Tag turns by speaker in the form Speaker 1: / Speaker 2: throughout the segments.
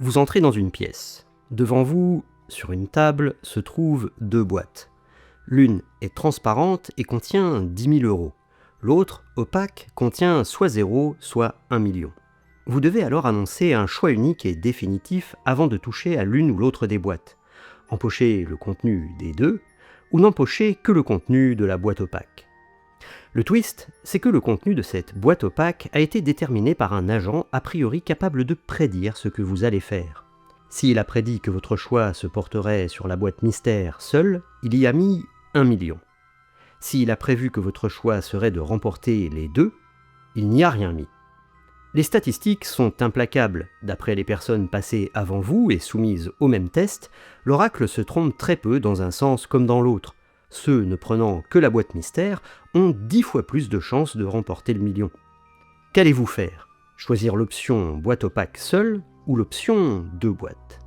Speaker 1: Vous entrez dans une pièce. Devant vous, sur une table, se trouvent deux boîtes. L'une est transparente et contient 10 000 €. L'autre, opaque, contient soit 0, soit 1 million. Vous devez alors annoncer un choix unique et définitif avant de toucher à l'une ou l'autre des boîtes. Empocher le contenu des deux, ou n'empocher que le contenu de la boîte opaque. Le twist, c'est que le contenu de cette boîte opaque a été déterminé par un agent a priori capable de prédire ce que vous allez faire. S'il a prédit que votre choix se porterait sur la boîte mystère seule, il y a mis 1 million. S'il a prévu que votre choix serait de remporter les deux, il n'y a rien mis. Les statistiques sont implacables. D'après les personnes passées avant vous et soumises au même test, l'oracle se trompe très peu dans un sens comme dans l'autre. Ceux ne prenant que la boîte mystère ont 10 fois plus de chances de remporter le million. Qu'allez-vous faire? Choisir l'option boîte opaque seule ou l'option deux boîtes?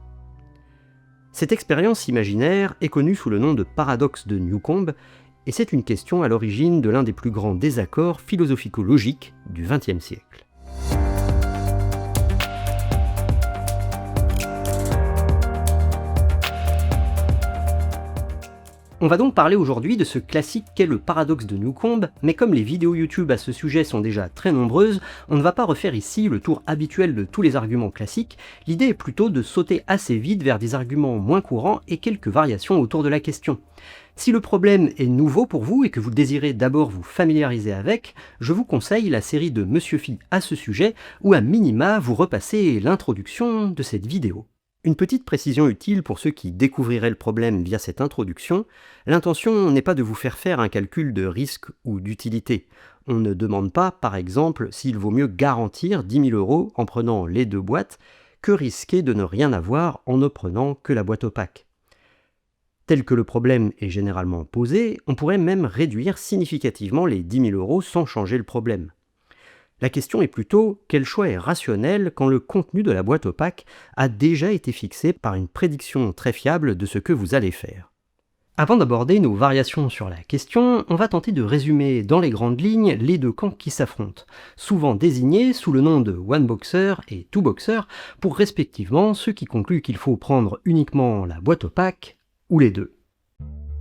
Speaker 1: Cette expérience imaginaire est connue sous le nom de paradoxe de Newcomb, et c'est une question à l'origine de l'un des plus grands désaccords philosophico-logiques du XXe siècle. On va donc parler aujourd'hui de ce classique qu'est le paradoxe de Newcomb, mais comme les vidéos YouTube à ce sujet sont déjà très nombreuses, on ne va pas refaire ici le tour habituel de tous les arguments classiques, l'idée est plutôt de sauter assez vite vers des arguments moins courants et quelques variations autour de la question. Si le problème est nouveau pour vous et que vous désirez d'abord vous familiariser avec, je vous conseille la série de Monsieur Phi à ce sujet, où à minima vous repassez l'introduction de cette vidéo. Une petite précision utile pour ceux qui découvriraient le problème via cette introduction, l'intention n'est pas de vous faire faire un calcul de risque ou d'utilité. On ne demande pas, par exemple, s'il vaut mieux garantir 10 000 € en prenant les deux boîtes que risquer de ne rien avoir en ne prenant que la boîte opaque. Tel que le problème est généralement posé, on pourrait même réduire significativement les 10 000 € sans changer le problème. La question est plutôt quel choix est rationnel quand le contenu de la boîte opaque a déjà été fixé par une prédiction très fiable de ce que vous allez faire. Avant d'aborder nos variations sur la question, on va tenter de résumer dans les grandes lignes les deux camps qui s'affrontent, souvent désignés sous le nom de one boxer et two boxer pour respectivement ceux qui concluent qu'il faut prendre uniquement la boîte opaque ou les deux.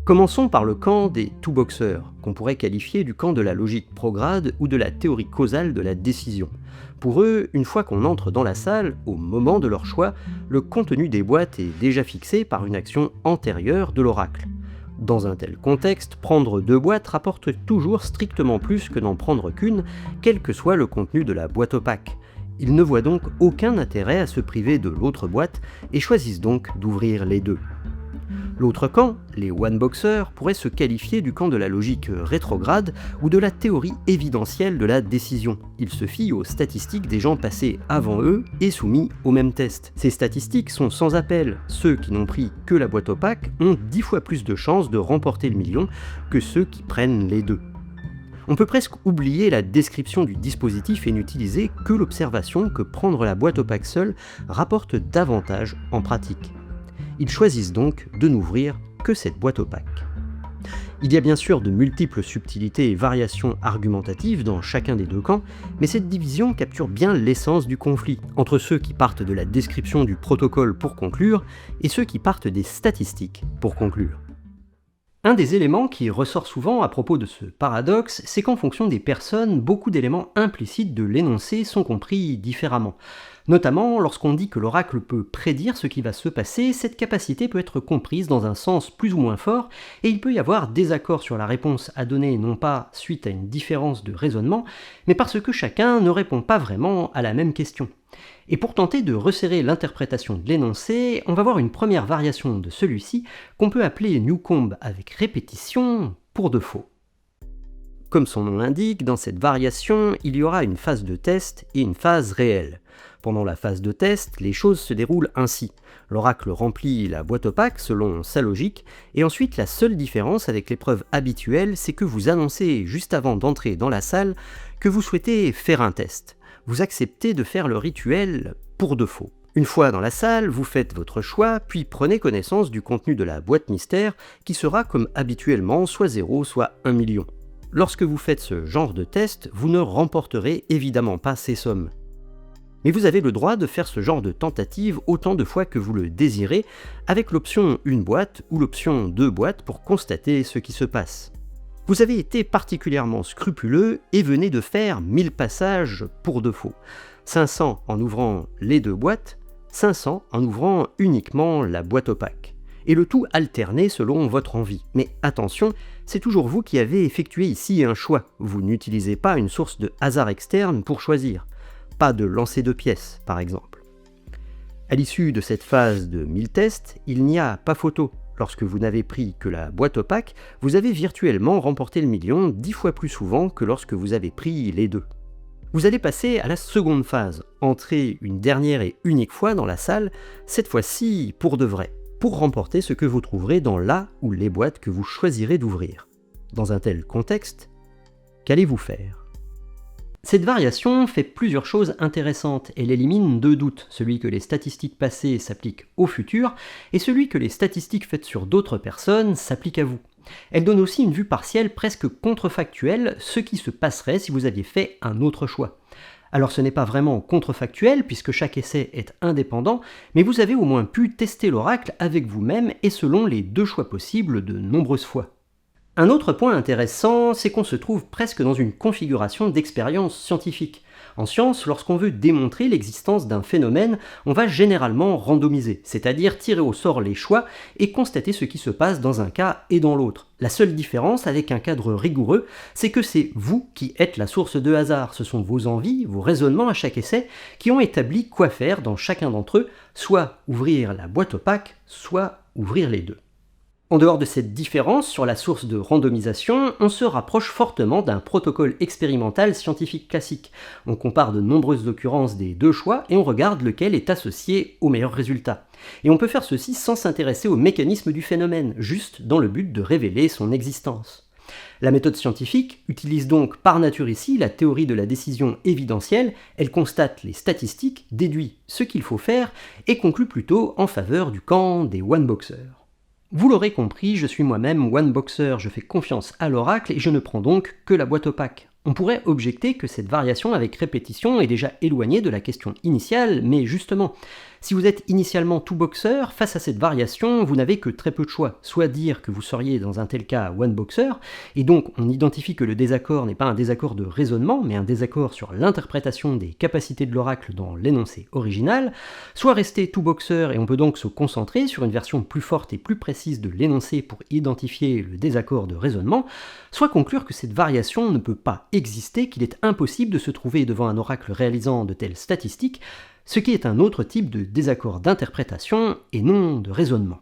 Speaker 1: Commençons par le camp des two boxers, qu'on pourrait qualifier du camp de la logique prograde ou de la théorie causale de la décision. Pour eux, une fois qu'on entre dans la salle, au moment de leur choix, le contenu des boîtes est déjà fixé par une action antérieure de l'oracle. Dans un tel contexte, prendre deux boîtes rapporte toujours strictement plus que n'en prendre qu'une, quel que soit le contenu de la boîte opaque. Ils ne voient donc aucun intérêt à se priver de l'autre boîte et choisissent donc d'ouvrir les deux. L'autre camp, les one-boxers, pourrait se qualifier du camp de la logique rétrograde ou de la théorie évidentielle de la décision. Ils se fient aux statistiques des gens passés avant eux et soumis au même test. Ces statistiques sont sans appel. Ceux qui n'ont pris que la boîte opaque ont 10 fois plus de chances de remporter le million que ceux qui prennent les deux. On peut presque oublier la description du dispositif et n'utiliser que l'observation que prendre la boîte opaque seule rapporte davantage en pratique. Ils choisissent donc de n'ouvrir que cette boîte opaque. Il y a bien sûr de multiples subtilités et variations argumentatives dans chacun des deux camps, mais cette division capture bien l'essence du conflit, entre ceux qui partent de la description du protocole pour conclure, et ceux qui partent des statistiques pour conclure. Un des éléments qui ressort souvent à propos de ce paradoxe, c'est qu'en fonction des personnes, beaucoup d'éléments implicites de l'énoncé sont compris différemment. Notamment, lorsqu'on dit que l'oracle peut prédire ce qui va se passer, cette capacité peut être comprise dans un sens plus ou moins fort, et il peut y avoir désaccord sur la réponse à donner non pas suite à une différence de raisonnement, mais parce que chacun ne répond pas vraiment à la même question. Et pour tenter de resserrer l'interprétation de l'énoncé, on va voir une première variation de celui-ci qu'on peut appeler Newcomb avec répétition pour de faux. Comme son nom l'indique, dans cette variation, il y aura une phase de test et une phase réelle. Pendant la phase de test, les choses se déroulent ainsi. L'oracle remplit la boîte opaque selon sa logique, et ensuite la seule différence avec l'épreuve habituelle, c'est que vous annoncez juste avant d'entrer dans la salle que vous souhaitez faire un test. Vous acceptez de faire le rituel pour de faux. Une fois dans la salle, vous faites votre choix, puis prenez connaissance du contenu de la boîte mystère, qui sera comme habituellement soit 0, soit 1 million. Lorsque vous faites ce genre de test, vous ne remporterez évidemment pas ces sommes. Mais vous avez le droit de faire ce genre de tentative autant de fois que vous le désirez, avec l'option une boîte ou l'option deux boîtes pour constater ce qui se passe. Vous avez été particulièrement scrupuleux et venez de faire 1000 passages pour de faux. 500 en ouvrant les deux boîtes, 500 en ouvrant uniquement la boîte opaque. Et le tout alterné selon votre envie. Mais attention, c'est toujours vous qui avez effectué ici un choix. Vous n'utilisez pas une source de hasard externe pour choisir. Pas de lancer de pièces, par exemple. À l'issue de cette phase de 1000 tests, il n'y a pas photo. Lorsque vous n'avez pris que la boîte opaque, vous avez virtuellement remporté le million 10 fois plus souvent que lorsque vous avez pris les deux. Vous allez passer à la seconde phase, entrer une dernière et unique fois dans la salle, cette fois-ci pour de vrai, pour remporter ce que vous trouverez dans la ou les boîtes que vous choisirez d'ouvrir. Dans un tel contexte, qu'allez-vous faire ? Cette variation fait plusieurs choses intéressantes. Elle élimine deux doutes, celui que les statistiques passées s'appliquent au futur et celui que les statistiques faites sur d'autres personnes s'appliquent à vous. Elle donne aussi une vue partielle presque contrefactuelle, ce qui se passerait si vous aviez fait un autre choix. Alors ce n'est pas vraiment contrefactuel puisque chaque essai est indépendant, mais vous avez au moins pu tester l'oracle avec vous-même et selon les deux choix possibles de nombreuses fois. Un autre point intéressant, c'est qu'on se trouve presque dans une configuration d'expérience scientifique. En science, lorsqu'on veut démontrer l'existence d'un phénomène, on va généralement randomiser, c'est-à-dire tirer au sort les choix et constater ce qui se passe dans un cas et dans l'autre. La seule différence avec un cadre rigoureux, c'est que c'est vous qui êtes la source de hasard. Ce sont vos envies, vos raisonnements à chaque essai qui ont établi quoi faire dans chacun d'entre eux, soit ouvrir la boîte opaque, soit ouvrir les deux. En dehors de cette différence sur la source de randomisation, on se rapproche fortement d'un protocole expérimental scientifique classique. On compare de nombreuses occurrences des deux choix et on regarde lequel est associé au meilleur résultat. Et on peut faire ceci sans s'intéresser au mécanisme du phénomène, juste dans le but de révéler son existence. La méthode scientifique utilise donc par nature ici la théorie de la décision évidentielle, elle constate les statistiques, déduit ce qu'il faut faire et conclut plutôt en faveur du camp des one-boxers. Vous l'aurez compris, je suis moi-même one-boxer, je fais confiance à l'oracle et je ne prends donc que la boîte opaque. On pourrait objecter que cette variation avec répétition est déjà éloignée de la question initiale, mais justement, si vous êtes initialement tout boxeur, face à cette variation, vous n'avez que très peu de choix. Soit dire que vous seriez dans un tel cas one boxer, et donc on identifie que le désaccord n'est pas un désaccord de raisonnement, mais un désaccord sur l'interprétation des capacités de l'oracle dans l'énoncé original, soit rester tout boxeur et on peut donc se concentrer sur une version plus forte et plus précise de l'énoncé pour identifier le désaccord de raisonnement, soit conclure que cette variation ne peut pas exister, qu'il est impossible de se trouver devant un oracle réalisant de telles statistiques, ce qui est un autre type de désaccord d'interprétation et non de raisonnement.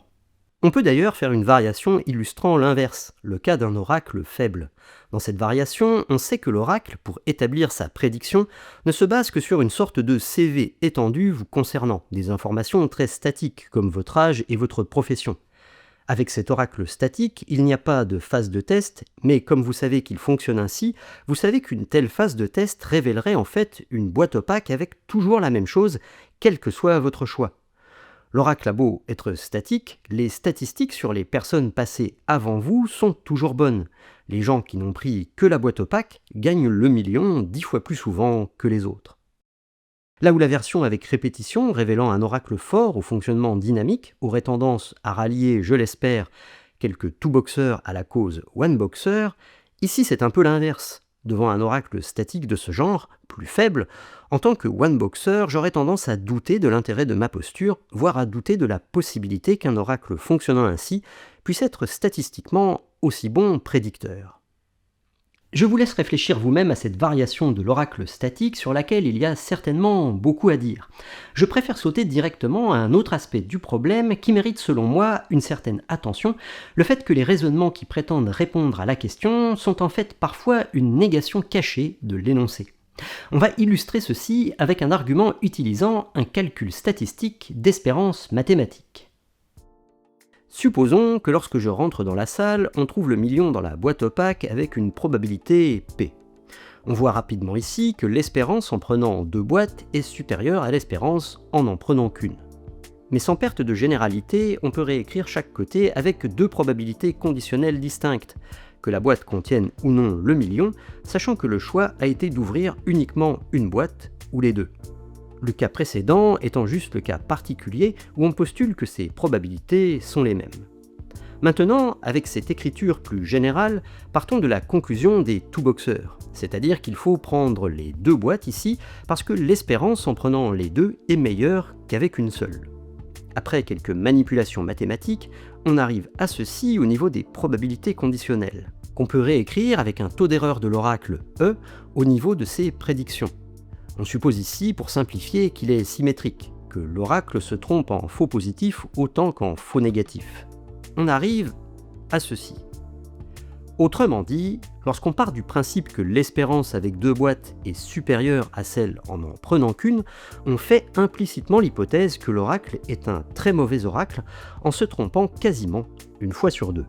Speaker 1: On peut d'ailleurs faire une variation illustrant l'inverse, le cas d'un oracle faible. Dans cette variation, on sait que l'oracle, pour établir sa prédiction, ne se base que sur une sorte de CV étendu vous concernant, des informations très statiques comme votre âge et votre profession. Avec cet oracle statique, il n'y a pas de phase de test, mais comme vous savez qu'il fonctionne ainsi, vous savez qu'une telle phase de test révélerait en fait une boîte opaque avec toujours la même chose, quel que soit votre choix. L'oracle a beau être statique, les statistiques sur les personnes passées avant vous sont toujours bonnes. Les gens qui n'ont pris que la boîte opaque gagnent le million 10 fois plus souvent que les autres. Là où la version avec répétition, révélant un oracle fort au fonctionnement dynamique, aurait tendance à rallier, je l'espère, quelques two-boxers à la cause one-boxer, ici c'est un peu l'inverse. Devant un oracle statique de ce genre, plus faible, en tant que one-boxer, j'aurais tendance à douter de l'intérêt de ma posture, voire à douter de la possibilité qu'un oracle fonctionnant ainsi puisse être statistiquement aussi bon prédicteur. Je vous laisse réfléchir vous-même à cette variation de l'oracle statique sur laquelle il y a certainement beaucoup à dire. Je préfère sauter directement à un autre aspect du problème qui mérite selon moi une certaine attention, le fait que les raisonnements qui prétendent répondre à la question sont en fait parfois une négation cachée de l'énoncé. On va illustrer ceci avec un argument utilisant un calcul statistique d'espérance mathématique. Supposons que lorsque je rentre dans la salle, on trouve le million dans la boîte opaque avec une probabilité P. On voit rapidement ici que l'espérance en prenant deux boîtes est supérieure à l'espérance en prenant qu'une. Mais sans perte de généralité, on peut réécrire chaque côté avec deux probabilités conditionnelles distinctes, que la boîte contienne ou non le million, sachant que le choix a été d'ouvrir uniquement une boîte ou les deux. le cas précédent étant juste le cas particulier où on postule que ces probabilités sont les mêmes. Maintenant, avec cette écriture plus générale, partons de la conclusion des two-boxers, c'est-à-dire qu'il faut prendre les deux boîtes ici parce que l'espérance en prenant les deux est meilleure qu'avec une seule. Après quelques manipulations mathématiques, on arrive à ceci au niveau des probabilités conditionnelles, qu'on peut réécrire avec un taux d'erreur de l'oracle E au niveau de ses prédictions. On suppose ici, pour simplifier, qu'il est symétrique, que l'oracle se trompe en faux positif autant qu'en faux négatif. On arrive à ceci. Autrement dit, lorsqu'on part du principe que l'espérance avec deux boîtes est supérieure à celle en prenant qu'une, on fait implicitement l'hypothèse que l'oracle est un très mauvais oracle en se trompant quasiment une fois sur deux.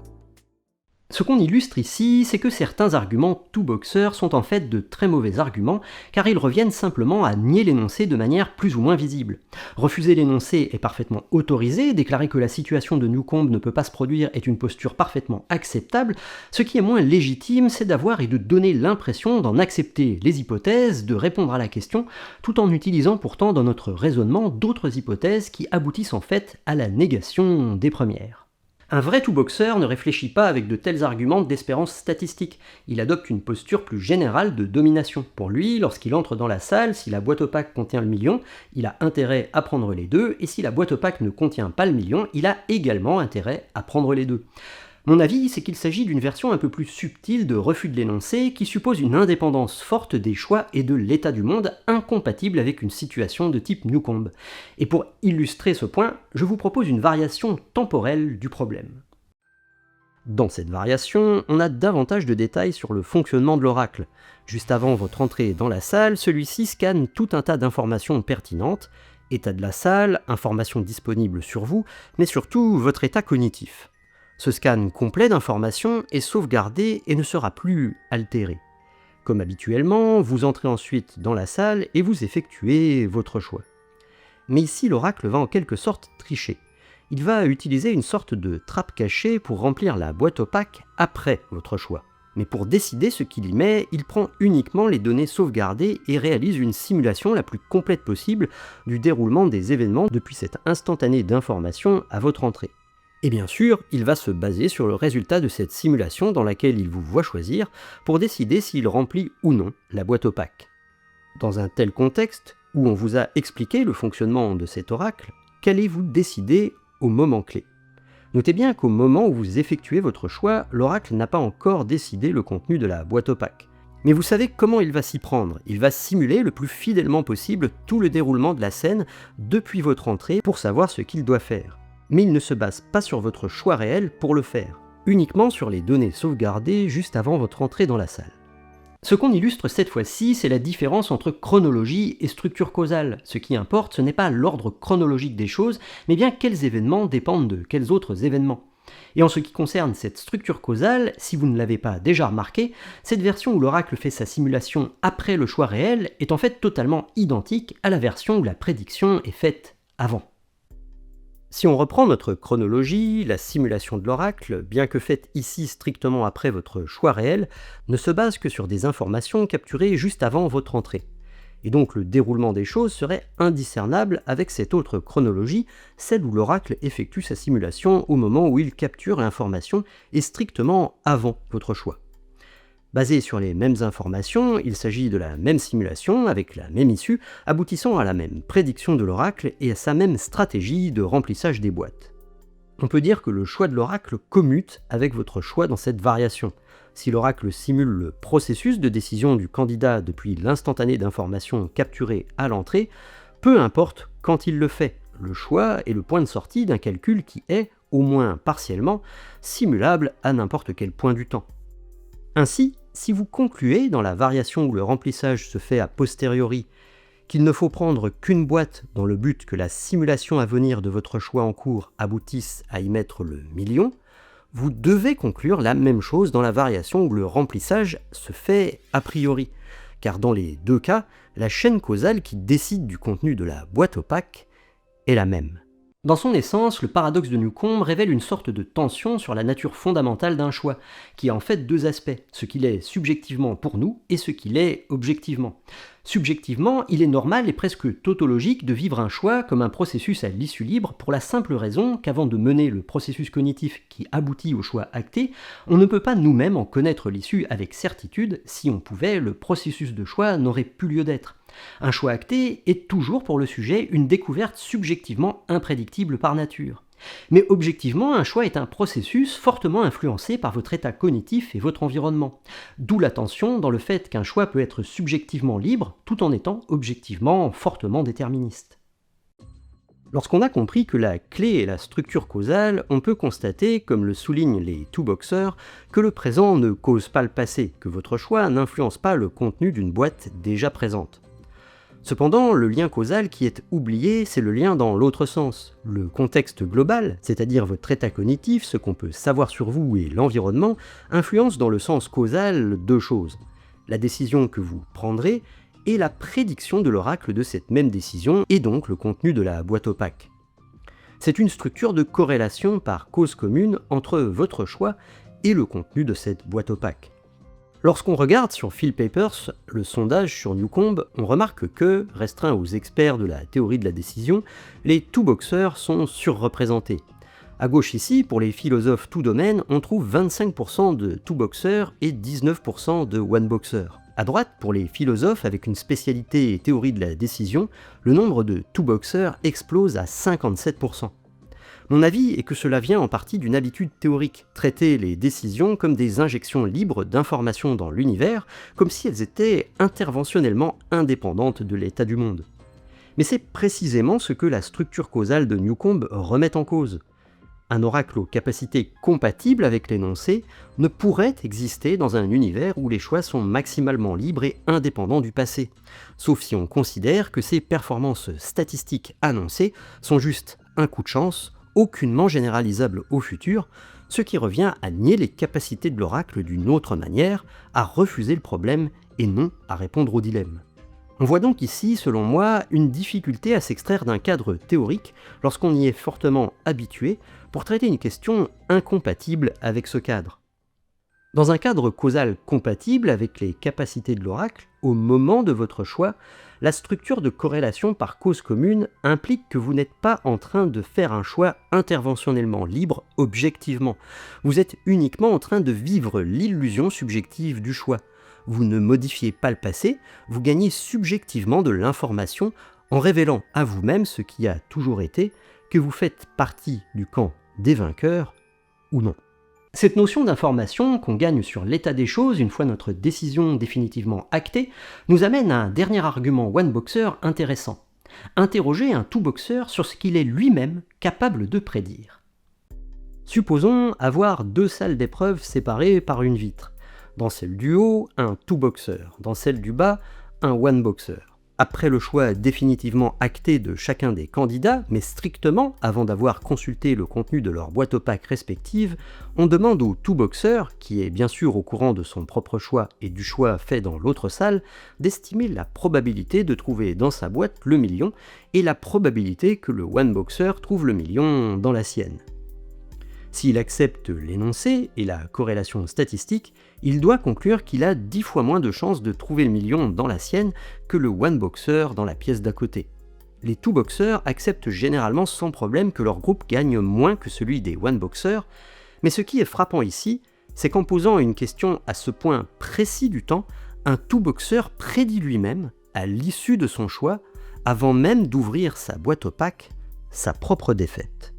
Speaker 1: Ce qu'on illustre ici, c'est que certains arguments two-boxers sont en fait de très mauvais arguments, car ils reviennent simplement à nier l'énoncé de manière plus ou moins visible. Refuser l'énoncé est parfaitement autorisé, déclarer que la situation de Newcomb ne peut pas se produire est une posture parfaitement acceptable, ce qui est moins légitime, c'est d'avoir et de donner l'impression d'en accepter les hypothèses, de répondre à la question, tout en utilisant pourtant dans notre raisonnement d'autres hypothèses qui aboutissent en fait à la négation des premières. Un vrai two-boxer ne réfléchit pas avec de tels arguments d'espérance statistique, il adopte une posture plus générale de domination. Pour lui, lorsqu'il entre dans la salle, si la boîte opaque contient le million, il a intérêt à prendre les deux, et si la boîte opaque ne contient pas le million, il a également intérêt à prendre les deux. Mon avis, c'est qu'il s'agit d'une version un peu plus subtile de refus de l'énoncé qui suppose une indépendance forte des choix et de l'état du monde incompatible avec une situation de type Newcomb. Et pour illustrer ce point, je vous propose une variation temporelle du problème. Dans cette variation, on a davantage de détails sur le fonctionnement de l'oracle. Juste avant votre entrée dans la salle, celui-ci scanne tout un tas d'informations pertinentes, état de la salle, informations disponibles sur vous, mais surtout votre état cognitif. Ce scan complet d'informations est sauvegardé et ne sera plus altéré. Comme habituellement, vous entrez ensuite dans la salle et vous effectuez votre choix. Mais ici, l'oracle va en quelque sorte tricher. Il va utiliser une sorte de trappe cachée pour remplir la boîte opaque après votre choix. Mais pour décider ce qu'il y met, il prend uniquement les données sauvegardées et réalise une simulation la plus complète possible du déroulement des événements depuis cette instantanée d'information à votre entrée. Et bien sûr, il va se baser sur le résultat de cette simulation dans laquelle il vous voit choisir pour décider s'il remplit ou non la boîte opaque. Dans un tel contexte, où on vous a expliqué le fonctionnement de cet oracle, qu'allez-vous décider au moment clé ? Notez bien qu'au moment où vous effectuez votre choix, l'oracle n'a pas encore décidé le contenu de la boîte opaque. Mais vous savez comment il va s'y prendre. Il va simuler le plus fidèlement possible tout le déroulement de la scène depuis votre entrée pour savoir ce qu'il doit faire. Mais il ne se base pas sur votre choix réel pour le faire, uniquement sur les données sauvegardées juste avant votre entrée dans la salle. Ce qu'on illustre cette fois-ci, c'est la différence entre chronologie et structure causale. Ce qui importe, ce n'est pas l'ordre chronologique des choses, mais bien quels événements dépendent de quels autres événements. Et en ce qui concerne cette structure causale, si vous ne l'avez pas déjà remarqué, cette version où l'oracle fait sa simulation après le choix réel est en fait totalement identique à la version où la prédiction est faite avant. Si on reprend notre chronologie, la simulation de l'oracle, bien que faite ici strictement après votre choix réel, ne se base que sur des informations capturées juste avant votre entrée. Et donc le déroulement des choses serait indiscernable avec cette autre chronologie, celle où l'oracle effectue sa simulation au moment où il capture l'information et strictement avant votre choix. Basé sur les mêmes informations, il s'agit de la même simulation avec la même issue, aboutissant à la même prédiction de l'oracle et à sa même stratégie de remplissage des boîtes. On peut dire que le choix de l'oracle commute avec votre choix dans cette variation. Si l'oracle simule le processus de décision du candidat depuis l'instantané d'information capturée à l'entrée, peu importe quand il le fait, le choix est le point de sortie d'un calcul qui est, au moins partiellement, simulable à n'importe quel point du temps. Ainsi, si vous concluez dans la variation où le remplissage se fait a posteriori qu'il ne faut prendre qu'une boîte dans le but que la simulation à venir de votre choix en cours aboutisse à y mettre le million, vous devez conclure la même chose dans la variation où le remplissage se fait a priori, car dans les deux cas, la chaîne causale qui décide du contenu de la boîte opaque est la même. Dans son essence, le paradoxe de Newcomb révèle une sorte de tension sur la nature fondamentale d'un choix, qui a en fait deux aspects, ce qu'il est subjectivement pour nous et ce qu'il est objectivement. Subjectivement, il est normal et presque tautologique de vivre un choix comme un processus à l'issue libre pour la simple raison qu'avant de mener le processus cognitif qui aboutit au choix acté, on ne peut pas nous-mêmes en connaître l'issue avec certitude. Si on pouvait, le processus de choix n'aurait plus lieu d'être. Un choix acté est toujours pour le sujet une découverte subjectivement imprédictible par nature. Mais objectivement, un choix est un processus fortement influencé par votre état cognitif et votre environnement. D'où la tension dans le fait qu'un choix peut être subjectivement libre tout en étant objectivement fortement déterministe. Lorsqu'on a compris que la clé est la structure causale, on peut constater, comme le soulignent les Two Boxers, que le présent ne cause pas le passé, que votre choix n'influence pas le contenu d'une boîte déjà présente. Cependant, le lien causal qui est oublié, c'est le lien dans l'autre sens. Le contexte global, c'est-à-dire votre état cognitif, ce qu'on peut savoir sur vous et l'environnement, influence dans le sens causal deux choses. La décision que vous prendrez et la prédiction de l'oracle de cette même décision, et donc le contenu de la boîte opaque. C'est une structure de corrélation par cause commune entre votre choix et le contenu de cette boîte opaque. Lorsqu'on regarde sur PhilPapers le sondage sur Newcomb, on remarque que, restreint aux experts de la théorie de la décision, les Two Boxers sont surreprésentés. À gauche ici, pour les philosophes tout domaine, on trouve 25% de Two Boxers et 19% de One Boxer. À droite, pour les philosophes avec une spécialité et théorie de la décision, le nombre de Two Boxers explose à 57%. Mon avis est que cela vient en partie d'une habitude théorique, traiter les décisions comme des injections libres d'informations dans l'univers, comme si elles étaient interventionnellement indépendantes de l'état du monde. Mais c'est précisément ce que la structure causale de Newcomb remet en cause. Un oracle aux capacités compatibles avec l'énoncé ne pourrait exister dans un univers où les choix sont maximalement libres et indépendants du passé, sauf si on considère que ces performances statistiques annoncées sont juste un coup de chance, aucunement généralisable au futur, ce qui revient à nier les capacités de l'oracle d'une autre manière, à refuser le problème et non à répondre au dilemme. On voit donc ici, selon moi, une difficulté à s'extraire d'un cadre théorique lorsqu'on y est fortement habitué pour traiter une question incompatible avec ce cadre. Dans un cadre causal compatible avec les capacités de l'oracle, au moment de votre choix, la structure de corrélation par cause commune implique que vous n'êtes pas en train de faire un choix interventionnellement libre objectivement. Vous êtes uniquement en train de vivre l'illusion subjective du choix. Vous ne modifiez pas le passé, vous gagnez subjectivement de l'information en révélant à vous-même ce qui a toujours été, que vous faites partie du camp des vainqueurs ou non. Cette notion d'information qu'on gagne sur l'état des choses une fois notre décision définitivement actée nous amène à un dernier argument One Boxer intéressant. Interroger un Two Boxer sur ce qu'il est lui-même capable de prédire. Supposons avoir deux salles d'épreuve séparées par une vitre. Dans celle du haut, un Two Boxer. Dans celle du bas, un One Boxer. Après le choix définitivement acté de chacun des candidats, mais strictement avant d'avoir consulté le contenu de leur boîte opaque respective, on demande au Two Boxer, qui est bien sûr au courant de son propre choix et du choix fait dans l'autre salle, d'estimer la probabilité de trouver dans sa boîte le million et la probabilité que le One Boxer trouve le million dans la sienne. S'il accepte l'énoncé et la corrélation statistique, il doit conclure qu'il a 10 fois moins de chances de trouver le million dans la sienne que le One Boxer dans la pièce d'à côté. Les Two Boxers acceptent généralement sans problème que leur groupe gagne moins que celui des One Boxers, mais ce qui est frappant ici, c'est qu'en posant une question à ce point précis du temps, un Two Boxer prédit lui-même, à l'issue de son choix, avant même d'ouvrir sa boîte opaque, sa propre défaite.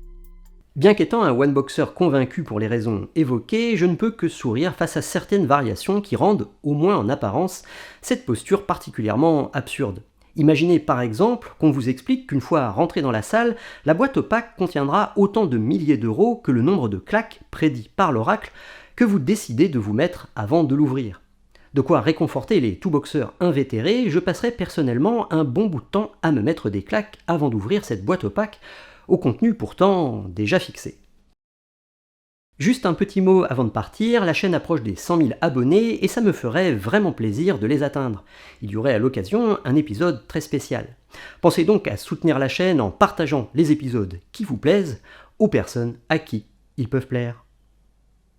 Speaker 1: Bien qu'étant un One Boxer convaincu pour les raisons évoquées, je ne peux que sourire face à certaines variations qui rendent, au moins en apparence, cette posture particulièrement absurde. Imaginez par exemple qu'on vous explique qu'une fois rentré dans la salle, la boîte opaque contiendra autant de milliers d'euros que le nombre de claques prédit par l'oracle que vous décidez de vous mettre avant de l'ouvrir. De quoi réconforter les Two Boxers invétérés, je passerai personnellement un bon bout de temps à me mettre des claques avant d'ouvrir cette boîte opaque, au contenu pourtant déjà fixé. Juste un petit mot avant de partir, la chaîne approche des 100 000 abonnés et ça me ferait vraiment plaisir de les atteindre. Il y aurait à l'occasion un épisode très spécial. Pensez donc à soutenir la chaîne en partageant les épisodes qui vous plaisent aux personnes à qui ils peuvent plaire.